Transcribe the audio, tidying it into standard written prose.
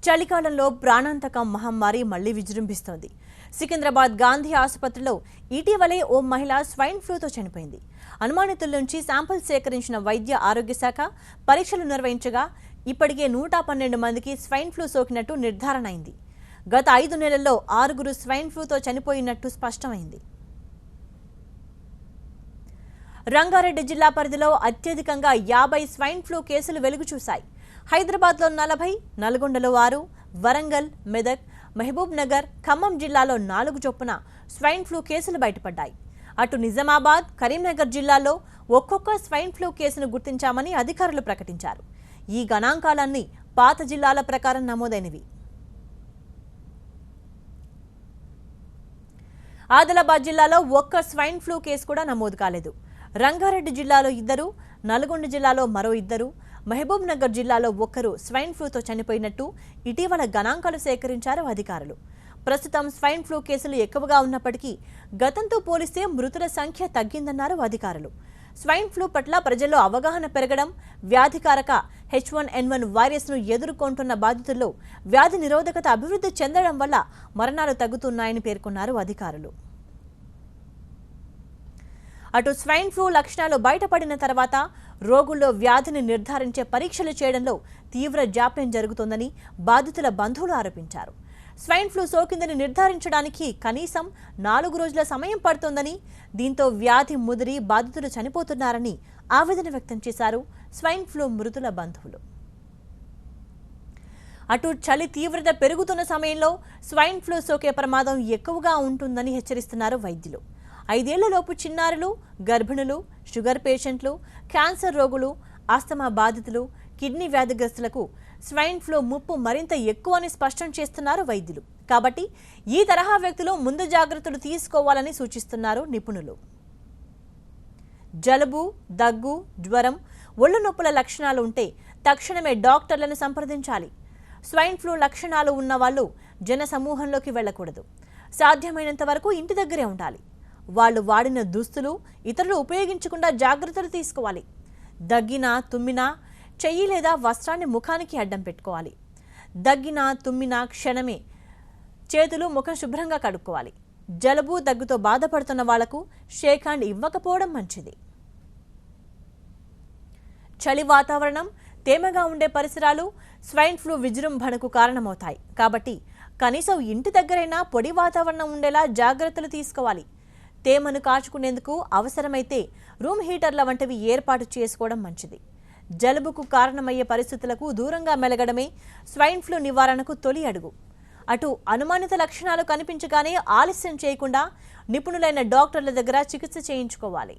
చలికాలంలో ప్రాణాంతక మహమ్మారి మళ్లీ విజృంభిస్తోంది. సికింద్రాబాద్ గాంధీ ఆసుపత్రిలో ఇటీవలే ఓ మహిళ స్వైన్ ఫ్లూతో చనిపోయింది. అనుమానితుల నుంచి శాంపిల్ సేకరించిన వైద్య ఆరోగ్య శాఖ పరీక్షలు నిర్వహించగా ఇప్పటికే 112 మందికి స్వైన్ ఫ్లూ సోకినట్టు నిర్ధారణ అయింది. గత 5 నెలల్లో 6 స్వైన్ ఫ్లూతో చనిపోయినట్టు స్పష్టమైంది. రంగారెడ్డి జిల్లా పరిధిలో అత్యధికంగా 50 స్వైన్ ఫ్లూ కేసులు వెలుగు చూశాయి. హైదరాబాద్లో 40, నల్గొండలో 6, వరంగల్, మెదక్, మహబూబ్ నగర్, ఖమ్మం జిల్లాలో 4 చొప్పున స్వైన్ ఫ్లూ కేసులు బయటపడ్డాయి. అటు నిజామాబాద్, కరీంనగర్ జిల్లాలో ఒక్కొక్క స్వైన్ ఫ్లూ కేసును గుర్తించామని అధికారులు ప్రకటించారు. ఈ గణాంకాలన్నీ పాత జిల్లాల ప్రకారం నమోదైనవి. ఆదిలాబాద్ జిల్లాలో ఒక్క స్వైన్ ఫ్లూ కేసు కూడా నమోదు కాలేదు. రంగారెడ్డి జిల్లాలో 2, నల్గొండ జిల్లాలో మరో 2, మహబూబ్ నగర్ జిల్లాలో 1 స్వైన్ ఫ్లూతో చనిపోయినట్టు ఇటీవల గణాంకాలు సేకరించారు అధికారులు. ప్రస్తుతం స్వైన్ ఫ్లూ కేసులు ఎక్కువగా ఉన్నప్పటికీ గతంతో పోలిస్తే మృతుల సంఖ్య తగ్గిందన్నారు అధికారులు. స్వైన్ ఫ్లూ పట్ల ప్రజల్లో అవగాహన పెరగడం, వ్యాధికారక H1N1 వైరస్ను ఎదుర్కొంటున్న బాధితుల్లో వ్యాధి నిరోధకత అభివృద్ధి చెందడం వల్ల మరణాలు తగ్గుతున్నాయని పేర్కొన్నారు అధికారులు. అటు స్వైన్ ఫ్లూ లక్షణాలు బయటపడిన తర్వాత రోగుల్లో వ్యాధిని నిర్ధారించే పరీక్షలు చేయడంలో తీవ్ర జాప్యం జరుగుతోందని బాధితుల బంధువులు ఆరోపించారు. స్వైన్ ఫ్లూ సోకిందని నిర్ధారించడానికి కనీసం 4 రోజుల సమయం పడుతోందని, దీంతో వ్యాధి ముదిరి బాధితులు చనిపోతున్నారని ఆవేదన వ్యక్తం చేశారు స్వైన్ ఫ్లూ మృతుల బంధువులు. అటు చలి తీవ్రత పెరుగుతున్న సమయంలో స్వైన్ ఫ్లూ సోకే ప్రమాదం ఎక్కువగా ఉంటుందని హెచ్చరిస్తున్నారు వైద్యులు. 5 ఏళ్లలోపు చిన్నారులు, గర్భిణులు, షుగర్ పేషెంట్లు, క్యాన్సర్ రోగులు, ఆస్తమా బాధితులు, కిడ్నీ వ్యాధిగ్రస్తులకు స్వైన్ ఫ్లూ ముప్పు మరింత ఎక్కువ అని స్పష్టం చేస్తున్నారు వైద్యులు. కాబట్టి ఈ తరహా వ్యక్తులు ముందు జాగ్రత్తలు తీసుకోవాలని సూచిస్తున్నారు నిపుణులు. జలుబు, దగ్గు, జ్వరం, ఒళ్ళు నొప్పుల లక్షణాలు ఉంటే తక్షణమే డాక్టర్లను సంప్రదించాలి. స్వైన్ ఫ్లూ లక్షణాలు ఉన్న వాళ్ళు జన సమూహంలోకి వెళ్లకూడదు. సాధ్యమైనంత వరకు ఇంటి దగ్గరే ఉండాలి. వాళ్ళు వాడిన దుస్తులు ఇతరులు ఉపయోగించకుండా జాగ్రత్తలు తీసుకోవాలి. దగ్గినా, తుమ్మినా చెయ్యి లేదా వస్త్రాన్ని ముఖానికి అడ్డం పెట్టుకోవాలి. దగ్గినా, తుమ్మినా క్షణమే చేతులు, ముఖం శుభ్రంగా కడుక్కోవాలి. జలుబు, దగ్గుతో బాధపడుతున్న వాళ్లకు షేక్ హ్యాండ్ ఇవ్వకపోవడం మంచిది. చలి వాతావరణం, తేమగా ఉండే పరిసరాలు స్వైన్ ఫ్లూ విజృంభణకు కారణమవుతాయి. కాబట్టి కనీసం ఇంటి దగ్గరైనా పొడి వాతావరణం ఉండేలా జాగ్రత్తలు తీసుకోవాలి. తేమను కాచుకునేందుకు అవసరమైతే రూమ్ హీటర్ల వంటివి ఏర్పాటు చేసుకోవడం మంచిది. జలుబుకు కారణమయ్యే పరిస్థితులకు దూరంగా మెలగడమే స్వైన్ ఫ్లూ నివారణకు తొలి అడుగు. అటు అనుమానిత లక్షణాలు కనిపించగానే ఆలస్యం చేయకుండా నిపుణులైన డాక్టర్ల దగ్గర చికిత్స చేయించుకోవాలి.